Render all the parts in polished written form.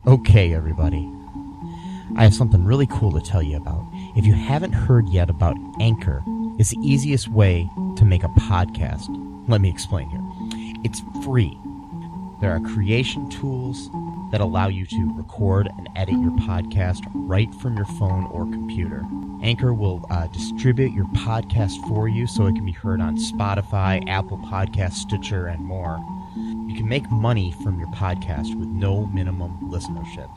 Okay, everybody. I have something really cool to tell you about. If you haven't heard yet about Anchor, it's the easiest way to make a podcast. Let me explain here. It's free. There are creation tools that allow you to record and edit your podcast right from your phone or computer. Anchor will distribute your podcast for you so it can be heard on Spotify, Apple Podcasts, Stitcher, and more. You can make money from your podcast with no minimum listenership.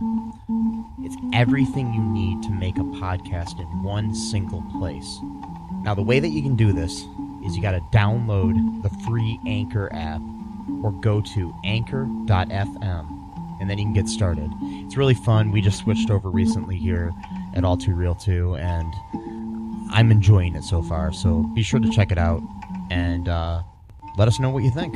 It's everything you need to make a podcast in one single place. Now, the way that you can do this is you got to download the free Anchor app or go to anchor.fm, and then you can get started. It's really fun. We just switched over recently here at All Too Real 2, and I'm enjoying it so far. So be sure to check it out and let us know what you think.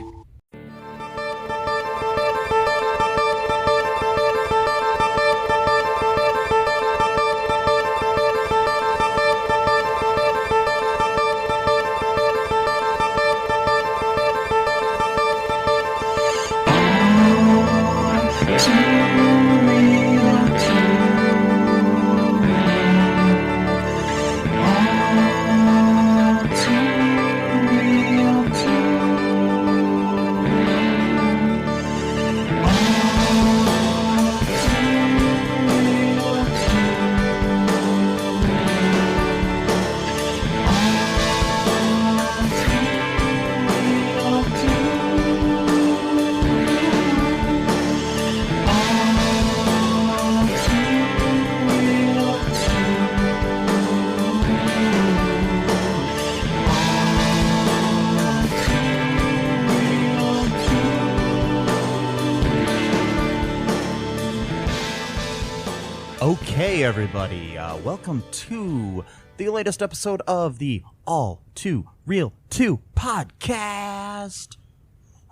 Okay, everybody, welcome to the latest episode of the All Too Real 2 podcast.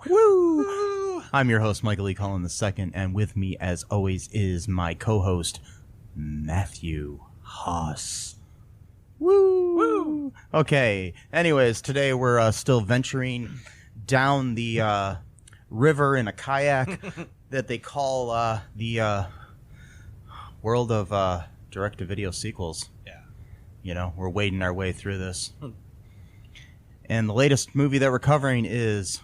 Woo! I'm your host, Michael E. Cullen II, and with me, as always, is my co-host, Matthew Haas. Woo! Woo! Okay, anyways, today we're still venturing down the river in a kayak that they call the world of direct-to-video sequels. Yeah. You know, we're wading our way through this. And the latest movie that we're covering is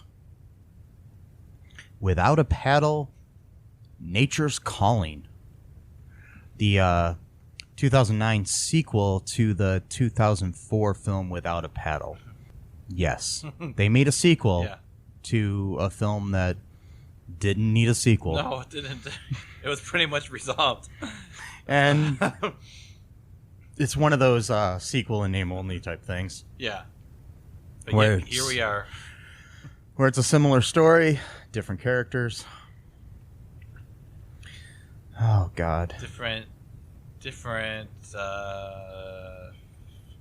Without a Paddle, Nature's Calling. The 2009 sequel to the 2004 film Without a Paddle. Yes. They made a sequel to a film that didn't need a sequel. No, it didn't. It was pretty much resolved. And it's one of those sequel and name only type things. Yeah. But where here we are. Where it's a similar story, different characters. Oh, God. Different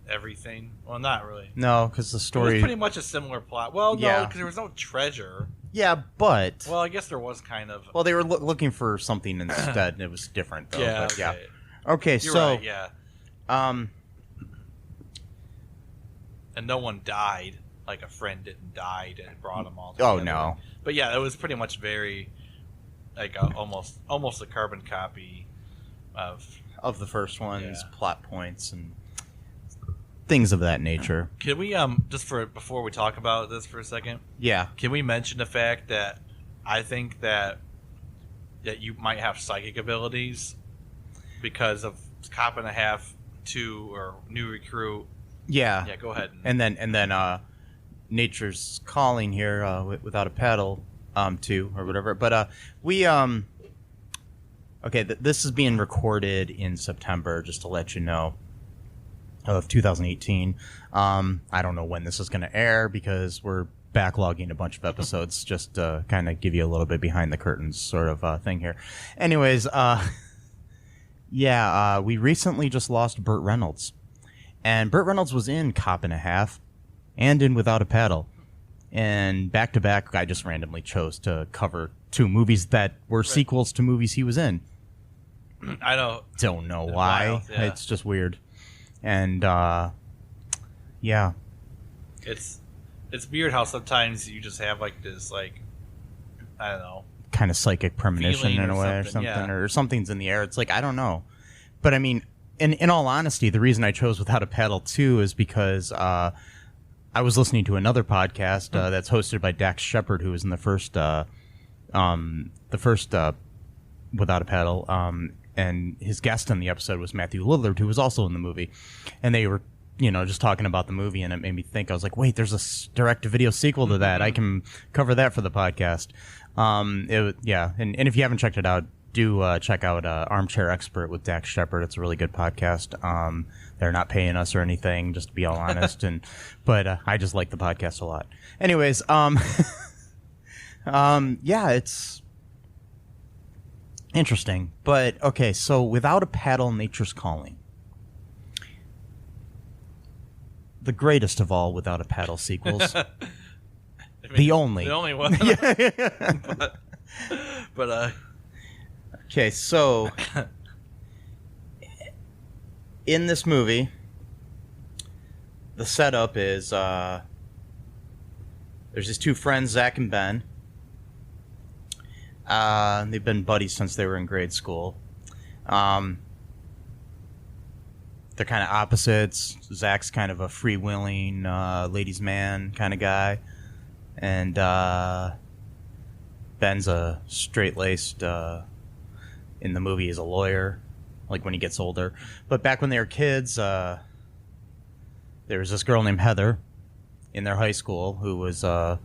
everything. Well, not really. No, because the story... It was pretty much a similar plot. Well, no, because there was no treasure. Yeah, but... Well, I guess there was kind of... Well, they were looking for something instead, and it was different, though. Yeah, but, okay. Yeah. Okay, You're so... right, yeah. And no one died. Like, a friend didn't die and brought them all together. Oh, no. But, yeah, it was pretty much very... Like, almost a carbon copy of the first one's Yeah. plot points and things of that nature. Can we, before we talk about this for a second... Yeah. Can we mention the fact that I think that you might have psychic abilities because of Cop and a Half 2 or New Recruit? Yeah. Yeah, go ahead. And then Nature's Calling here, Without a Paddle 2 or whatever. But we okay, this is being recorded in September, just to let you know, of 2018. I don't know when this is going to air because we're backlogging a bunch of episodes just to kind of give you a little bit behind the curtains sort of thing here. Anyways, we recently just lost Burt Reynolds. And Burt Reynolds was in Cop and a Half and in Without a Paddle. And back-to-back, I just randomly chose to cover two movies that were sequels to movies he was in. I don't know why. Wild, yeah. It's just weird. And, yeah. It's weird how sometimes you just have, like, this, like, I don't know. kind of psychic premonition in a way or something, or something's in the air. It's like, I don't know. But I mean, in all honesty, the reason I chose Without a Paddle too is because I was listening to another podcast that's hosted by Dax Shepard, who was in the first Without a Paddle, and his guest on the episode was Matthew Lillard, who was also in the movie, and they were just talking about the movie, and it made me think. I was like, wait, there's a direct-to-video sequel to that. I can cover that for the podcast. And if you haven't checked it out, do check out Armchair Expert with Dax Shepard. It's a really good podcast. They're not paying us or anything, just to be all honest. But I just like the podcast a lot. Anyways, it's interesting. But okay, so Without a Paddle, Nature's Calling. The greatest of all Without a Paddle sequels. The only one. but okay, so in this movie, the setup is there's these two friends, Zach and Ben. They've been buddies since they were in grade school. They're kind of opposites. Zach's kind of a freewheeling ladies' man kind of guy, and Ben's a straight-laced. In the movie, he's a lawyer, like when he gets older. But back when they were kids, there was this girl named Heather in their high school who was a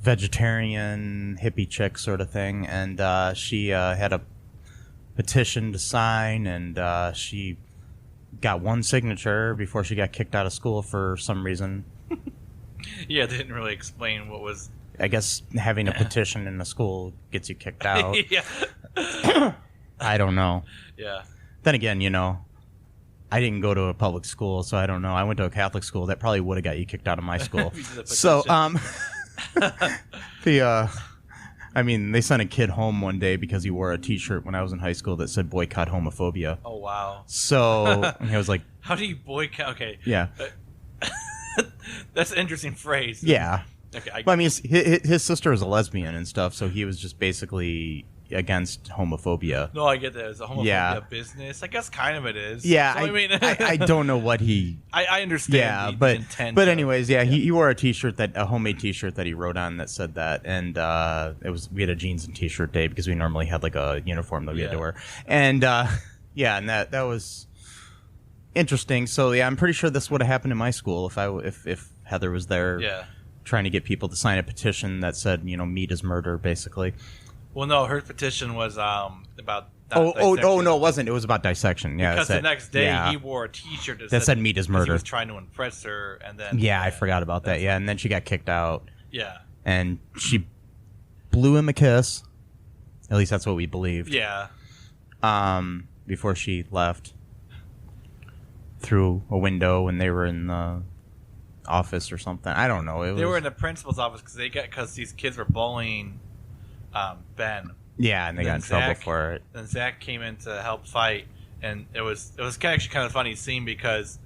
vegetarian hippie chick sort of thing, and she had a petition to sign, and she got one signature before she got kicked out of school for some reason. Yeah, they didn't really explain what was... I guess having a petition in the school gets you kicked out. Yeah. I don't know. Yeah. Then again, I didn't go to a public school, so I don't know. I went to a Catholic school. That probably would have got you kicked out of my school. So, they sent a kid home one day because he wore a T-shirt when I was in high school that said "boycott homophobia." Oh wow! So he was like, "How do you boycott?" Okay, yeah, that's an interesting phrase. Yeah. Okay, his sister was a lesbian and stuff, so he was just basically against homophobia. No, I get that. It's a homophobia business. I guess kind of it is. Yeah, so, I don't know what he... I understand the intent. But anyways, he wore a T-shirt, a homemade T-shirt that he wrote on that said that, and we had a jeans and T-shirt day because we normally had like a uniform that we had to wear. And and that was interesting. So I'm pretty sure this would have happened in my school if Heather was there. Yeah. Trying to get people to sign a petition that said, meat is murder, basically. Well, no, her petition was about. No, it wasn't. It was about dissection. Yeah, because the next day he wore a T-shirt that said meat is murder. He was trying to impress her, and then I forgot about that. Yeah, and then she got kicked out. Yeah, and she blew him a kiss. At least that's what we believed. Yeah. Before she left through a window when they were in the office or something. I don't know. They were in the principal's office because these kids were bullying Ben. Yeah, and they got in trouble for it. Then Zach came in to help fight, and it was actually kind of funny scene because,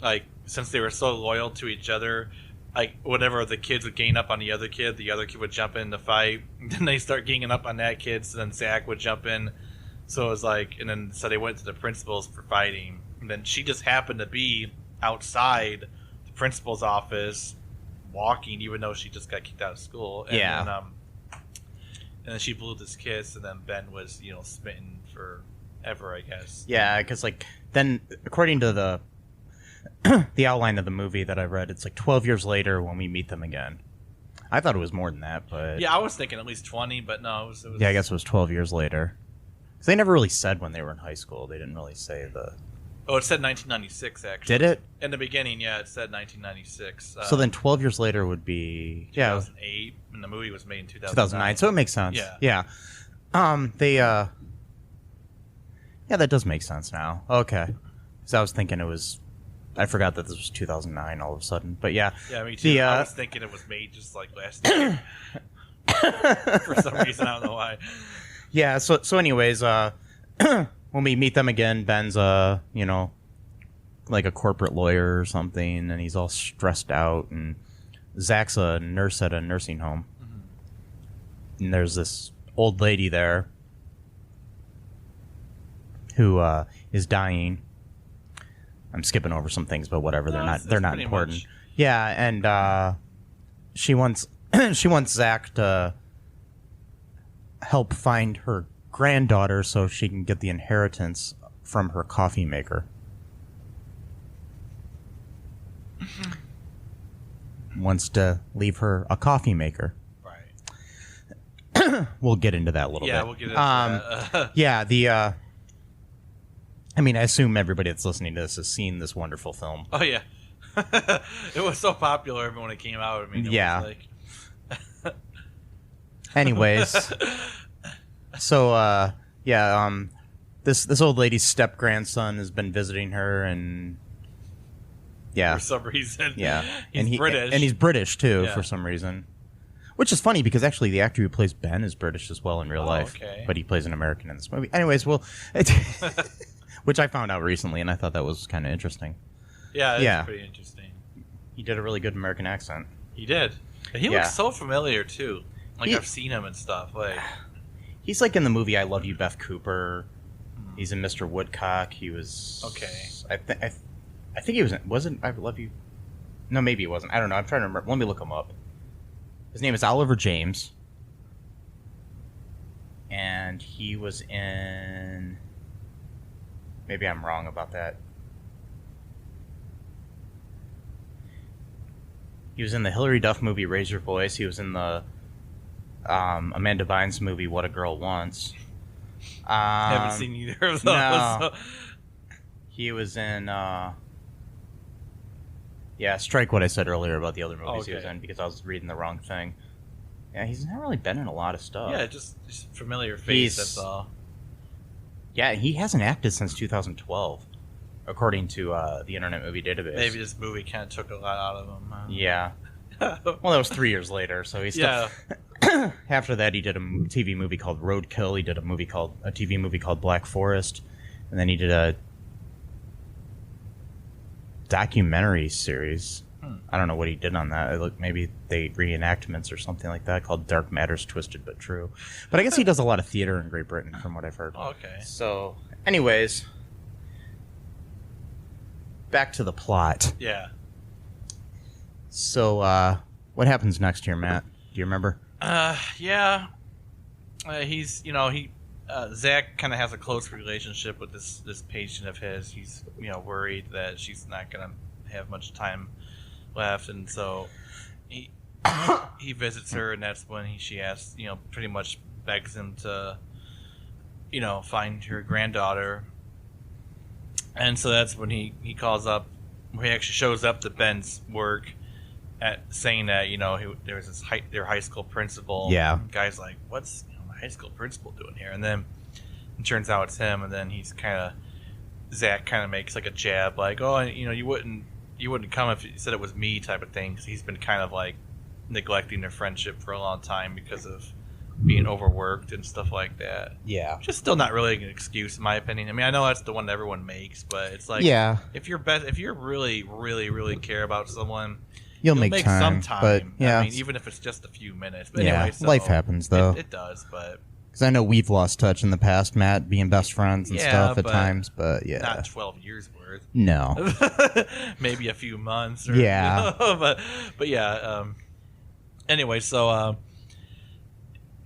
like, since they were so loyal to each other, like whenever the kids would gang up on the other kid would jump in to fight. And then they start ganging up on that kid, so then Zach would jump in. So it was like, and then so they went to the principal's for fighting, and then she just happened to be outside principal's office walking, even though she just got kicked out of school. And then she blew this kiss, and then Ben was smitten forever, I guess. Yeah, because then according to the the outline of the movie that I read, it's 12 years later when we meet them again. I thought it was more than that, but yeah, I was thinking at least 20, but no, it was I guess it was 12 years later. Because they never really said when they were in high school. They didn't really say the... Oh, it said 1996, actually. Did it? In the beginning, yeah, it said 1996. So then 12 years later would be... 2008, and the movie was made in 2009, so it makes sense. Yeah. Yeah. Yeah, that does make sense now. Okay. Because I was thinking it was... I forgot that this was 2009 all of a sudden, but yeah. Yeah, me too. I was thinking it was made just last year. For some reason, I don't know why. Yeah, so anyways, when we meet them again, Ben's like a corporate lawyer or something, and he's all stressed out, and Zach's a nurse at a nursing home. And there's this old lady there who is dying. I'm skipping over some things, but whatever. They're not important. Much. Yeah, and she wants Zach to help find her granddaughter so she can get the inheritance from her coffee maker. Wants to leave her a coffee maker. Right. We'll get into that a little bit. Yeah, we'll get into that. Yeah, I mean, I assume everybody that's listening to this has seen this wonderful film. Oh, yeah. It was so popular when it came out. I mean, it was like... Anyways, so this old lady's step grandson has been visiting her, and for some reason, he's British, and he's British too for some reason, which is funny because actually the actor who plays Ben is British as well in real life, but he plays an American in this movie. Anyways, which I found out recently, and I thought that was kind of interesting. Yeah, it's pretty interesting. He did a really good American accent. He did. He looks so familiar too. Like I've seen him and stuff. Like he's like in the movie I Love You, Beth Cooper. He's in Mr. Woodcock. He was I think he wasn't I Love You. No, maybe he wasn't. I don't know. I'm trying to remember. Let me look him up. His name is Oliver James, and he was in. Maybe I'm wrong about that. He was in the Hilary Duff movie Raise Your Voice. He was in the Amanda Bynes movie What a Girl Wants. I haven't seen either of those. No. He was in strike what I said earlier about the other movies he was in because I was reading the wrong thing. Yeah, he's not really been in a lot of stuff. Yeah, just familiar face, that's all. Yeah, he hasn't acted since 2012, according to the Internet Movie Database. Maybe this movie kind of took a lot out of him. Yeah. Well, that was 3 years later, so he's still... Yeah. After that, he did a TV movie called Roadkill. He did a TV movie called Black Forest, and then he did a documentary series. I don't know what he did on that. Maybe they reenactments or something like that called Dark Matters Twisted But True. But I guess he does a lot of theater in Great Britain, from what I've heard. Okay. So, anyways, back to the plot. Yeah. So, what happens next here, Matt? Do you remember? Yeah. Zach kind of has a close relationship with this patient of his. He's, worried that she's not going to have much time left, and so he visits her, and that's when she asks, pretty much begs him to, find her granddaughter. And so that's when he calls up, where he actually shows up to Ben's work at saying that, there was their high school principal. Yeah. The guy's like, what's the high school principal doing here? And then it turns out it's him, and then Zach kind of makes like a jab, like, oh, you wouldn't come if you said it was me, type of thing, because he's been kind of like neglecting their friendship for a long time because of being overworked and stuff like that. Yeah. Which is still not really an excuse, in my opinion. I mean, I know that's the one that everyone makes, but it's like, if you're really, really, really care about someone, you'll make some time. But I mean, even if it's just a few minutes. But anyway, so life happens though. It does, but because I know we've lost touch in the past, Matt, being best friends and stuff at times. But not 12 years worth. No, maybe a few months. Or, but yeah. Anyway, so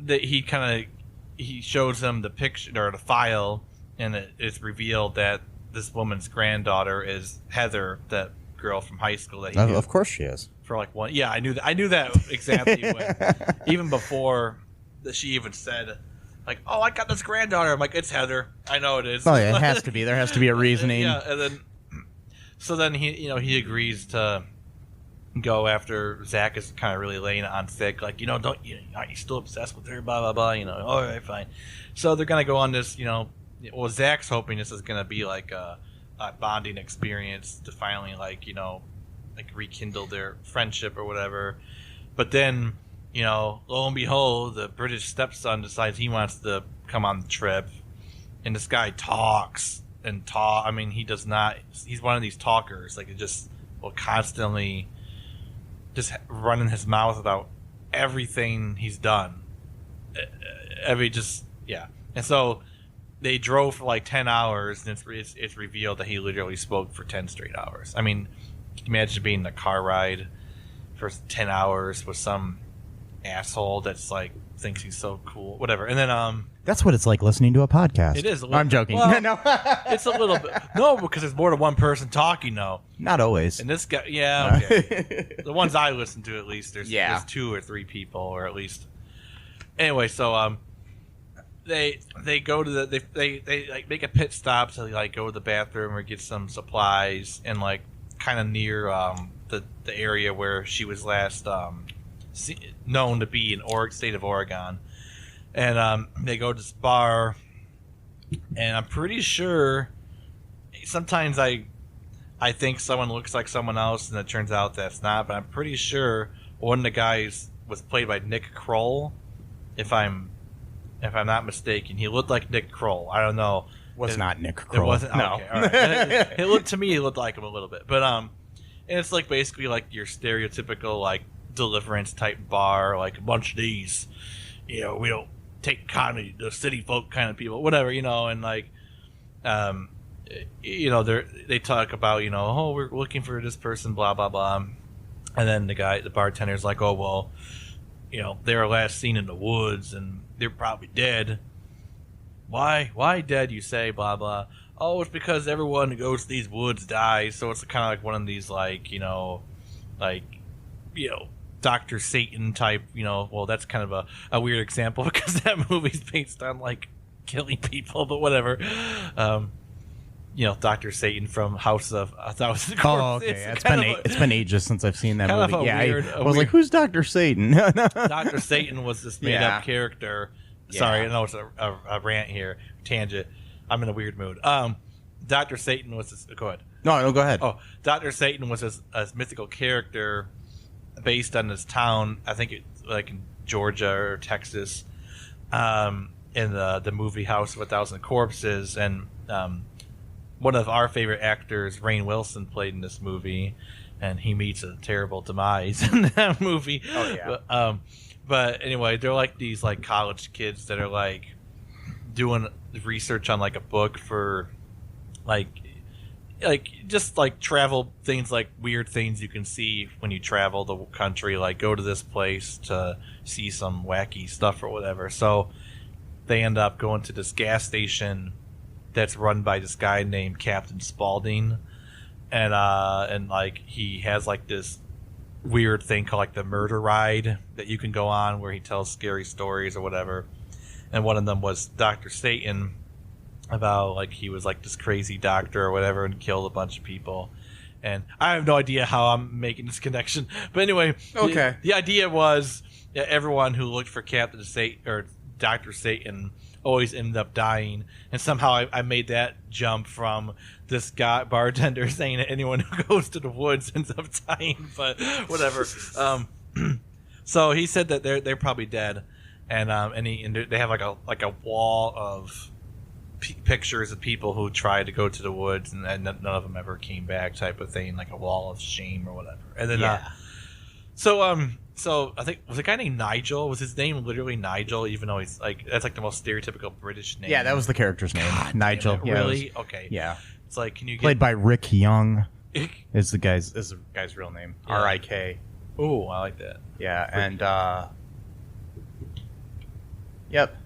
he shows them the picture or the file, and it's revealed that this woman's granddaughter is Heather, that girl from high school that he knew. Of course she is. For like one, I knew that exactly. Even before that, she even said, like, "Oh, I got this granddaughter." I'm like, "It's Heather. I know it is." Oh yeah, it has to be. There has to be a reasoning. Yeah, and then he agrees to go after Zach is kind of really laying it on thick, like, aren't you still obsessed with her? Blah blah blah. All right, fine. So they're gonna go on this. Zach's hoping this is gonna be like a bonding experience to finally like rekindle their friendship or whatever. But then lo and behold, the British stepson decides he wants to come on the trip, and this guy talks and talk. I mean, he does not. He's one of these talkers, like, it just will constantly just running his mouth about everything he's done, I mean, just yeah. And so they drove for like 10 hours, and it's revealed that he literally spoke for 10 straight hours. I mean, imagine being in a car ride for 10 hours with some asshole that's like thinks he's so cool, whatever. And then that's what it's like listening to a podcast. it is a little, I'm joking. well, No. It's a little bit because there's more than one person talking though. Not always. And this guy, okay. The ones I listen to, at least there's 2 or 3 people, or at least. Anyway, so they go to they like make a pit stop to like go to the bathroom or get some supplies, and like kind of near the area where she was last known to be in state of Oregon. And they go to this bar, and I'm pretty sure sometimes I think someone looks like someone else, and it turns out that's not. But I'm pretty sure one of the guys was played by Nick Kroll, if I'm not mistaken. He looked like Nick Kroll. I don't know. Was not Nick Kroll. It wasn't. No. Okay, all right. It looked to me. He looked like him a little bit, but and it's like basically like your stereotypical like Deliverance type bar, like a bunch of these, we don't take comedy, the city folk kind of people, whatever, and like, they talk about, oh, we're looking for this person, blah blah blah, and then the bartender's like, oh well, they were last seen in the woods and they're probably dead. Why dead, you say, blah blah. Oh, it's because everyone who goes to these woods dies, so it's kind of like one of these Dr. Satan type, well, that's kind of a weird example because that movie's based on like killing people, but whatever. Dr. Satan from House of a Thousand Corpses. Oh, okay. It's been ages since I've seen that movie. I was like, who's Dr. Satan? Dr. Satan was this made up character. Yeah. Sorry, I know it's a rant here, tangent. I'm in a weird mood. Dr. Satan was this. Go ahead. No, go ahead. Oh, Dr. Satan was a mythical character based on this town, I think it's like in Georgia or Texas, in the movie House of a Thousand Corpses, and one of our favorite actors, Rainn Wilson, played in this movie, and he meets a terrible demise in that movie. Oh yeah. But anyway, they're like these like college kids that are like doing research on like a book for like just like travel things, like weird things you can see when you travel the country, like go to this place to see some wacky stuff or whatever. So they end up going to this gas station that's run by this guy named Captain Spaulding, and like he has like this weird thing called like the murder ride that you can go on where he tells scary stories or whatever. And one of them was Dr. Satan, about like he was like this crazy doctor or whatever and killed a bunch of people. And I have no idea how I'm making this connection, but anyway, okay. The idea was that everyone who looked for Captain Satan or Dr. Satan always ended up dying, and somehow I made that jump from this guy bartender saying that anyone who goes to the woods ends up dying, but whatever. So he said that they're probably dead, and they have like a wall of pictures of people who tried to go to the woods and none of them ever came back, type of thing, like a wall of shame or whatever. And then so I think was a guy named Nigel. Was his name literally Nigel, even though he's like that's like the most stereotypical British name? Yeah, that was the character's name. God, Nigel. Yeah, really? Okay. Yeah. It's like, can you played by Rik Young is the guy's real name. Yeah. R-I-K. Oh, I like that. Yeah, and yep.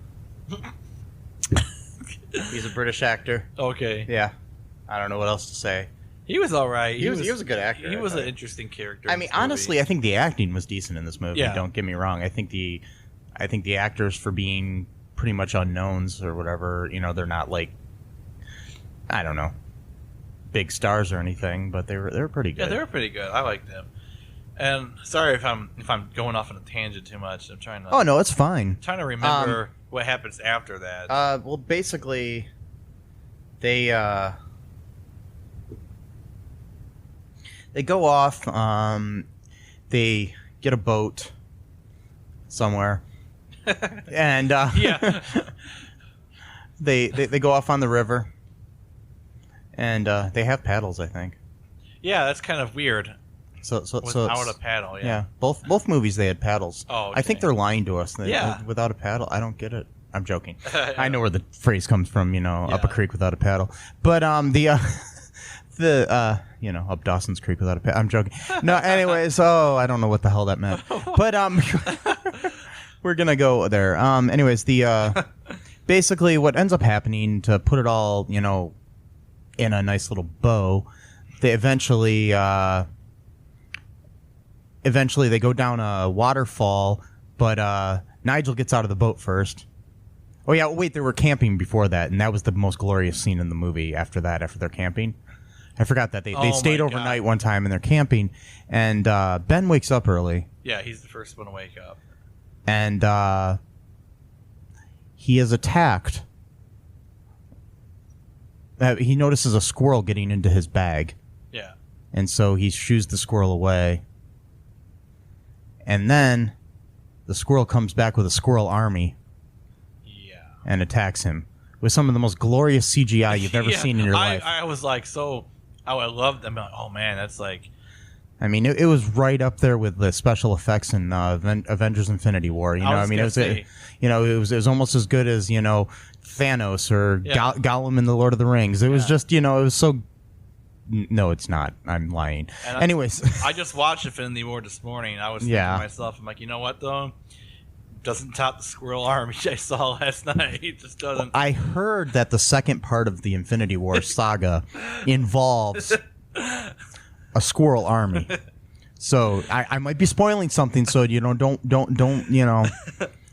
He's a British actor. Okay. Yeah. I don't know what else to say. He was all right. He was a good actor. He was an interesting character. I mean, honestly, I think the acting was decent in this movie. Yeah. Don't get me wrong. I think the actors, for being pretty much unknowns or whatever, they're not like, I don't know, big stars or anything, but they were pretty good. Yeah, they were pretty good. I liked them. And sorry if I'm going off on a tangent too much. I'm trying to. Oh no, it's fine. I'm trying to remember what happens after that. Well, basically, they go off. They get a boat somewhere, and yeah, they go off on the river, and they have paddles, I think. Yeah, that's kind of weird. Without a paddle, yeah. Both movies they had paddles. Oh, okay. I think they're lying to us. Without a paddle, I don't get it. I'm joking. I know where the phrase comes from. Up a creek without a paddle. But up Dawson's Creek without a paddle. I'm joking. No, anyways. I don't know what the hell that meant. But we're gonna go there. Anyways, basically what ends up happening, to put it all in a nice little bow, they eventually they go down a waterfall, but Nigel gets out of the boat first. Oh yeah, wait, they were camping before that, and that was the most glorious scene in the movie. After they're camping, I forgot that they stayed overnight one time and they're camping, and Ben wakes up early. Yeah, he's the first one to wake up, and he is attacked. He notices a squirrel getting into his bag. Yeah. And so he shoos the squirrel away. And then the squirrel comes back with a squirrel army. Yeah. And attacks him with some of the most glorious CGI you've ever seen in your life. I was like, I loved them. Like, oh man, that's like. I mean, it was right up there with the special effects in Avengers: Infinity War. It was almost as good as Thanos or Gollum in the Lord of the Rings. It was just it was so. No, it's not. I'm lying. Anyways, I just watched Infinity War this morning. I was thinking to myself, I'm like, you know what though? Doesn't top the squirrel army I saw last night. It just doesn't. I heard that the second part of the Infinity War saga involves a squirrel army. So I might be spoiling something. So don't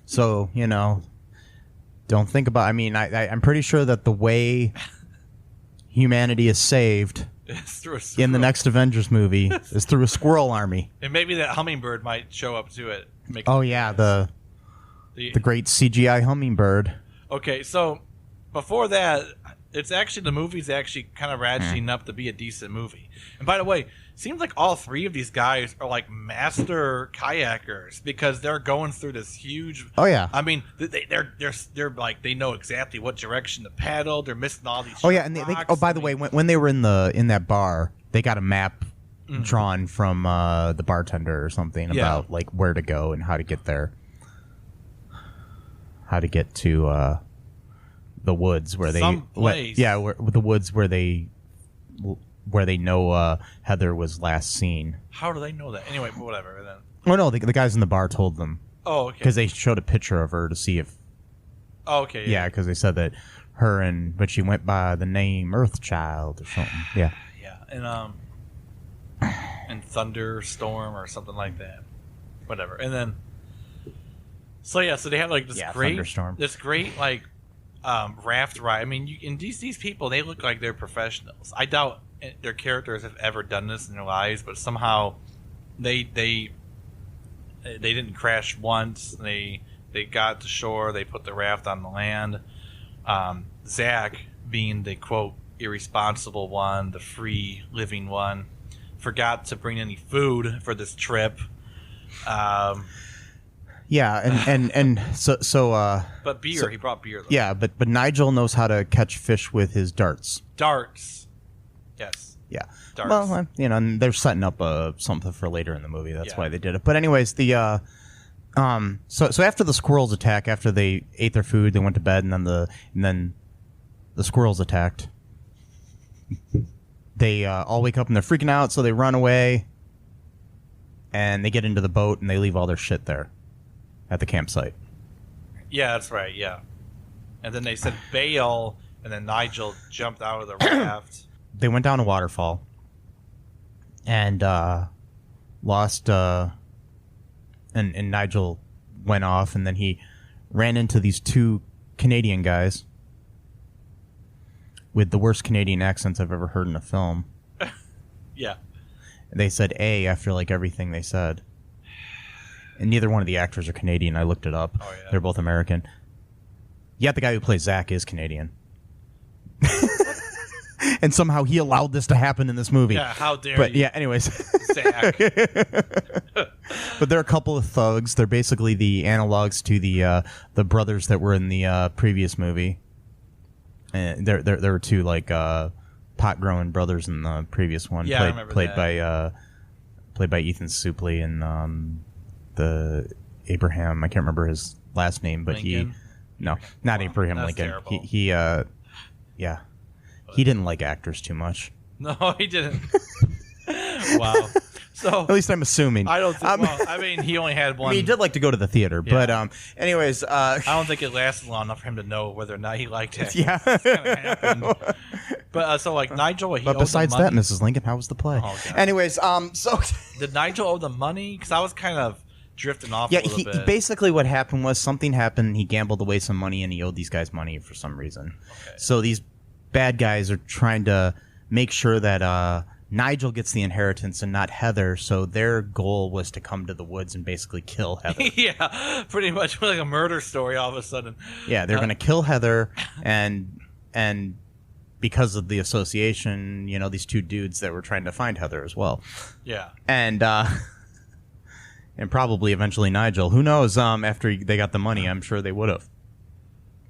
So don't think about. I mean, I'm pretty sure that the way humanity is saved in the next Avengers movie is through a squirrel army. And maybe that hummingbird might show up to it. The great CGI hummingbird. Okay, so before that, the movie's actually kind of ratcheting up to be a decent movie. And by the way, seems like all three of these guys are like master kayakers, because they're going through this huge. Oh yeah. I mean, they're like, they know exactly what direction to paddle. They're missing all these. Oh yeah, and by the way, when they were in that bar, they got a map drawn from the bartender or something about like where to go and how to get there. How to get to the woods where the woods where they know Heather was last seen. How do they know that? Anyway, whatever. Then. Oh no, the guys in the bar told them. Oh, okay. Because they showed a picture of her to see if. Oh, okay. Yeah, because they said that but she went by the name Earthchild or something. Yeah. Yeah, and Thunderstorm or something like that. Whatever, and then. So they have like this great like raft ride. I mean, and these people, they look like they're professionals. I doubt their characters have ever done this in their lives, but somehow they didn't crash once. They got to shore. They put the raft on the land. Zach, being the quote irresponsible one, the free living one, forgot to bring any food for this trip. Yeah, and so. But beer, he brought beer though. Yeah, but Nigel knows how to catch fish with his darts. Darts. Yes. Yeah. Darts. Well, and they're setting up something for later in the movie. That's why they did it. But anyways, so after the squirrels attack, after they ate their food, they went to bed, and then the squirrels attacked. They all wake up and they're freaking out, so they run away, and they get into the boat and they leave all their shit there. At the campsite. Yeah, that's right, yeah. And then they said bail, and then Nigel jumped out of the raft. They went down a waterfall and lost and Nigel went off, and then he ran into these two Canadian guys with the worst Canadian accents I've ever heard in a film. Yeah. They said A after like everything they said. And neither one of the actors are Canadian. I looked it up. Oh, yeah. They're both American. Yet the guy who plays Zach is Canadian. And somehow he allowed this to happen in this movie. Yeah, how dare but, you. Yeah, anyways. Zach. But they're a couple of thugs. They're basically the analogs to the brothers that were in the previous movie. And there were two like pot-growing brothers in the previous one. Yeah, I remember played that. by played by Ethan Suplee, and the Abraham. I can't remember his last name, but Lincoln? not Abraham That's Lincoln. terrible. He didn't like actors too much. No, he didn't. Wow. So At least I'm assuming. I don't think. Well, I mean, he only had one. I mean, he did like to go to the theater, but anyways, I don't think it lasted long enough for him to know whether or not he liked it. yeah. But so like Nigel, But besides that, Mrs. Lincoln, how was the play? Oh, God. Anyways, so did Nigel owe the money? Because I was kind of drifting off a little bit. Basically what happened was something happened. He gambled away some money, and he owed these guys money for some reason. Okay. So these bad guys are trying to make sure that Nigel gets the inheritance and not Heather. So their goal was to come to the woods and basically kill Heather. Yeah, pretty much like a murder story all of a sudden. Yeah, they're going to kill Heather, and because of the association, these two dudes that were trying to find Heather as well. Yeah. And probably eventually Nigel. Who knows? After they got the money, I'm sure they would have.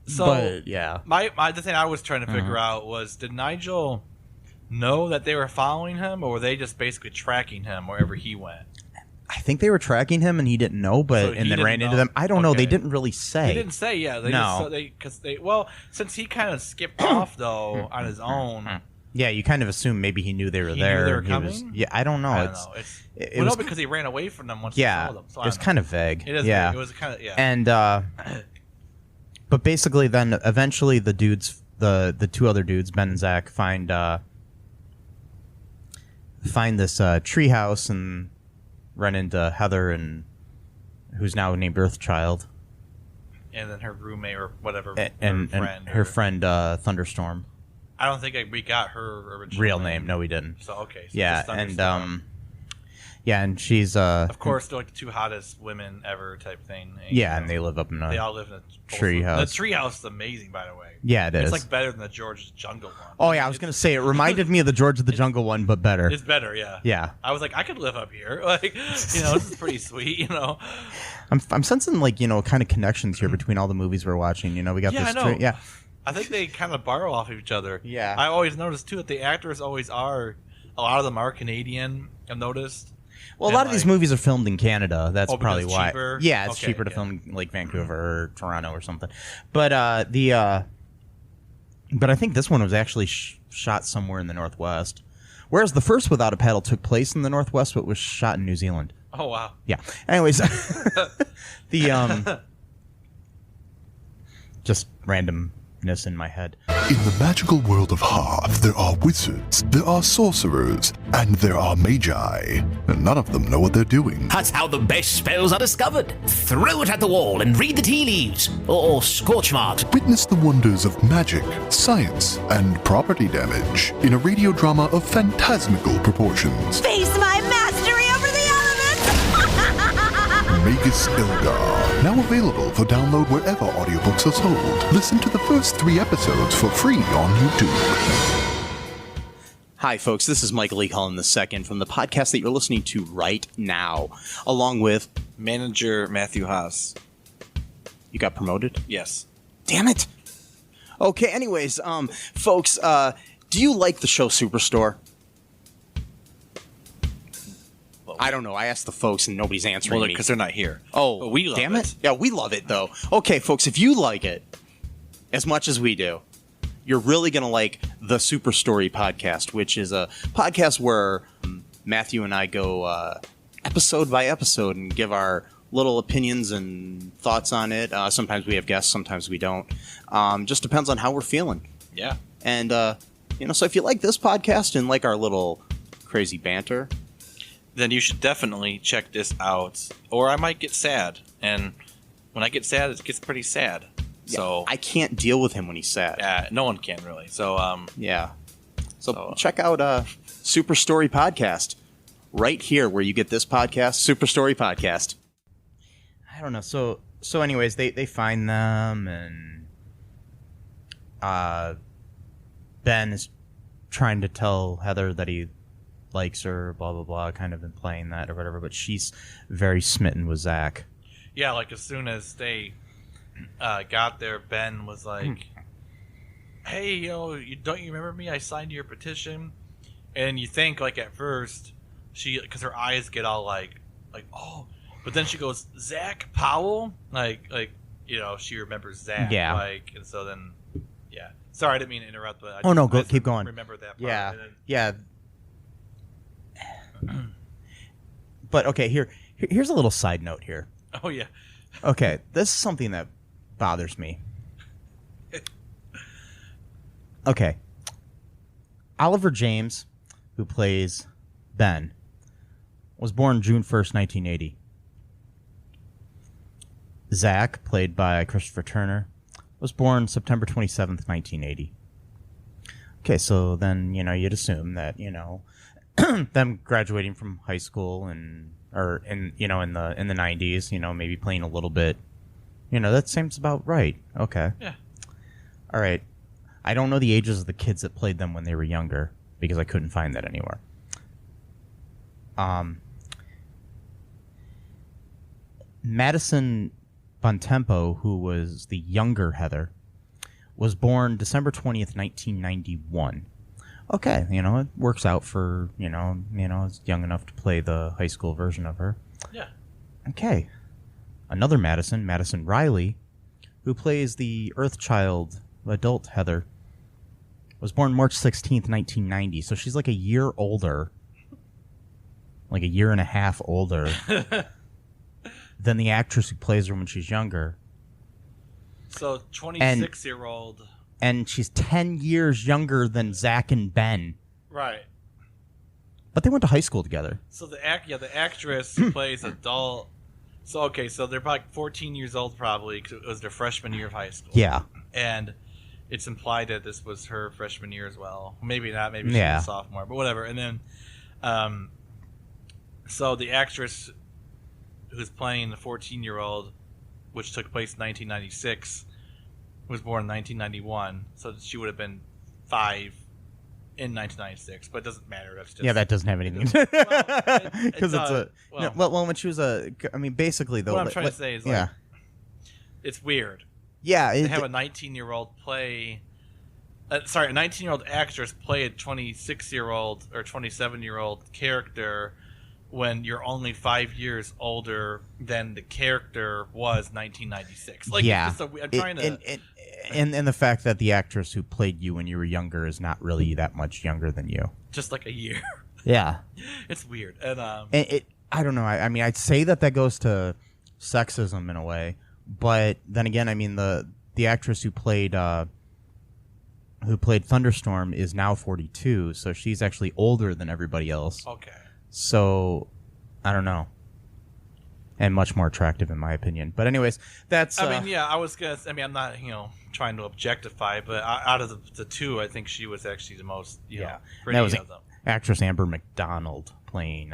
So but, yeah, the thing I was trying to figure out was, did Nigel know that they were following him, or were they just basically tracking him wherever he went? I think they were tracking him, and he didn't know, and then ran into them. I don't know. They didn't really say. They didn't say. Yeah, since he kind of skipped off though on his own. Yeah, you kind of assume maybe he knew they were there. Knew they were coming? I don't know. I don't know. It was because he ran away from them once he saw them. So it was kind of vague. It is vague. It was kind of And but basically, then eventually the dudes, the two other dudes, Ben and Zach, find this treehouse and run into Heather, and who's now named Earthchild, and then her roommate or whatever, and her friend Thunderstorm. I don't think we got her original real name. No, we didn't. So okay. So yeah, and she's of course they're like the two hottest women ever type thing. And, and they live up in they all live in a treehouse. The treehouse is amazing, by the way. Yeah, it is. It's like better than the George Jungle one. Oh yeah, I was gonna say it reminded me of the George of the Jungle one, but better. It's better, yeah. Yeah. I was like, I could live up here. Like, this is pretty sweet. I'm sensing kind of connections here between all the movies we're watching. We got this. I know. I think they kind of borrow off of each other. Yeah. I always noticed too that the actors always are. A lot of them are Canadian. I've noticed. Well, a lot of these movies are filmed in Canada. That's probably why. Cheaper? Yeah, it's cheaper to film in like Vancouver or Toronto or something. But but I think this one was actually shot somewhere in the Northwest, whereas the first Without a Paddle took place in the Northwest, but was shot in New Zealand. Oh wow. Yeah. Anyways, just randomness in my head. In the magical world of Hoth, there are wizards, there are sorcerers, and there are magi. And none of them know what they're doing. That's how the best spells are discovered. Throw it at the wall and read the tea leaves. Or scorch marks. Witness the wonders of magic, science, and property damage in a radio drama of phantasmical proportions. Face my mastery over the elements! Magus Ilgar. Now available for download wherever audiobooks are sold. Listen to the first 3 episodes for free on YouTube. Hi, folks. This is Michael E. Cullen II from the podcast that you're listening to right now, along with manager Matthew Haas. You got promoted? Yes. Damn it. Okay. Anyways, folks, do you like the show Superstore? I don't know. I asked the folks and nobody's answering me. Because they're not here. Oh, but we love damn it. Yeah, we love it, though. Okay, folks, if you like it as much as we do, you're really going to like the Super Story podcast, which is a podcast where Matthew and I go episode by episode and give our little opinions and thoughts on it. Sometimes we have guests, sometimes we don't. Just depends on how we're feeling. Yeah. And, so if you like this podcast and like our little crazy banter, then you should definitely check this out. Or I might get sad. And when I get sad, it gets pretty sad. Yeah, so I can't deal with him when he's sad. Yeah, no one can really. So yeah. So check out Super Story Podcast right here where you get this podcast, Super Story Podcast. I don't know. So anyways, they find them, and Ben is trying to tell Heather that he likes her, blah blah blah, kind of implying that or whatever, but she's very smitten with Zach. Yeah, like as soon as they got there, Ben was like, hey, don't you remember me? I signed your petition. And you think, like, at first because her eyes get all like oh, but then she goes Zach Powell, like she remembers Zach, and so then sorry I didn't mean to interrupt, but keep going. Remember that part. Yeah. But okay, here's a little side note here. Oh yeah. Okay, this is something that bothers me. Okay. Oliver James, who plays Ben, was born June 1st, 1980. Zach, played by Kristopher Turner, was born September 27th, 1980. Okay, so then, you'd assume that, them graduating from high school in the 90s, maybe playing a little bit, that seems about right. Okay. Yeah. All right. I don't know the ages of the kids that played them when they were younger because I couldn't find that anywhere. Madison Bontempo, who was the younger Heather, was born December 20th, 1991. Okay, it works out for, it's young enough to play the high school version of her. Yeah. Okay. Another Madison Riley, who plays the Earthchild adult Heather, was born March 16th, 1990. So she's like a year older, like a year and a half older than the actress who plays her when she's younger. So 26-year-old. And she's 10 years younger than Zach and Ben. Right. But they went to high school together. So the actress plays adult. So they're probably 14 years old probably because it was their freshman year of high school. Yeah. And it's implied that this was her freshman year as well. Maybe not. Maybe she was a sophomore, but whatever. And then, so the actress who's playing the 14-year-old, which took place in 1996, was born in 1991. So she would have been 5 in 1996, but it doesn't matter. That's just, that doesn't have anything. Because when she was basically though. What I'm trying to say is it's weird. Yeah, they have a 19-year-old play. A 19-year-old actress play a 26-year-old or 27-year-old character when you're only 5 years older than the character was 1996. I'm trying to. And the fact that the actress who played you when you were younger is not really that much younger than you. Just like a year. Yeah. It's weird. And I don't know. I'd say that goes to sexism in a way. But then again, the actress who played Thunderstorm is now 42, so she's actually older than everybody else. Okay. So, I don't know. And much more attractive, in my opinion. But anyways, that's... I was going to... I'm not, trying to objectify, but out of the two, I think she was actually the most, pretty of them. Actress Amber McDonald playing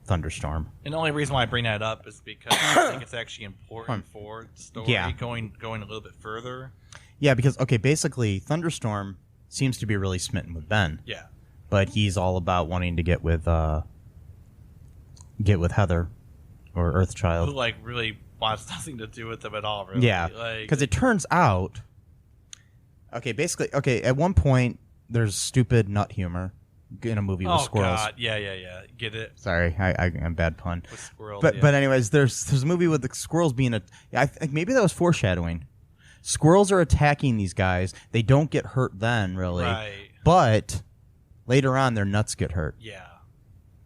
Thunderstorm. And the only reason why I bring that up is because I think it's actually important for the story going a little bit further. Yeah, because, basically, Thunderstorm seems to be really smitten with Ben. Yeah. But he's all about wanting to get with Heather, or Earthchild. Who, really wants nothing to do with them at all, really. Yeah, because it turns out... at one point, there's stupid nut humor in a movie with squirrels. Oh, God. Yeah. Get it? Sorry, I'm bad pun. With squirrels, But anyways, there's a movie with the squirrels being I think maybe that was foreshadowing. Squirrels are attacking these guys. They don't get hurt then, really. Right. But later on, their nuts get hurt. Yeah.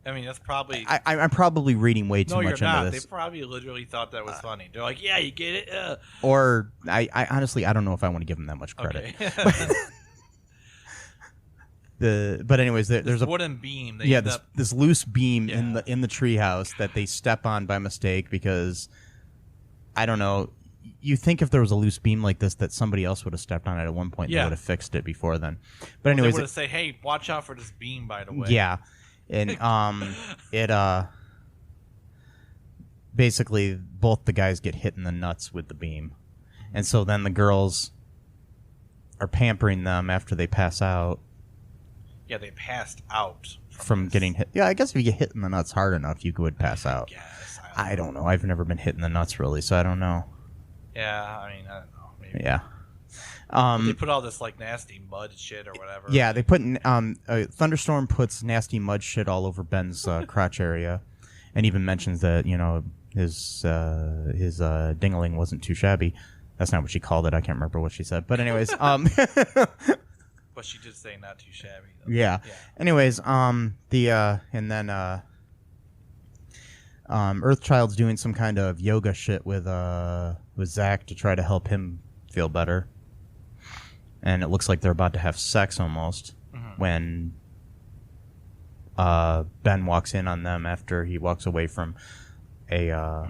That's probably... I'm probably reading way too much into this. They probably literally thought that was funny. They're like, yeah, you get it? Or, I honestly, I don't know if I want to give them that much credit. Okay. But anyways, there's a wooden beam. This loose beam in the treehouse that they step on by mistake because, I don't know, you think if there was a loose beam like this that somebody else would have stepped on it at one point and they would have fixed it before then. But anyways... They would have said, hey, watch out for this beam, by the way. Yeah. And basically both the guys get hit in the nuts with the beam. And so then the girls are pampering them after they pass out. Yeah, they passed out from getting hit. Yeah, I guess if you get hit in the nuts hard enough, you would pass out. Yes, I don't know. I've never been hit in the nuts really, so I don't know. Yeah, I don't know. Maybe. Yeah. They put all this like nasty mud shit or whatever. Yeah, they put a thunderstorm puts nasty mud shit all over Ben's crotch area, and even mentions that his dingling wasn't too shabby. That's not what she called it. I can't remember what she said, but anyways, But she did say not too shabby. Though. Yeah. Anyways, and then Earthchild's doing some kind of yoga shit with Zach to try to help him feel better. And it looks like they're about to have sex almost when Ben walks in on them after he walks away from a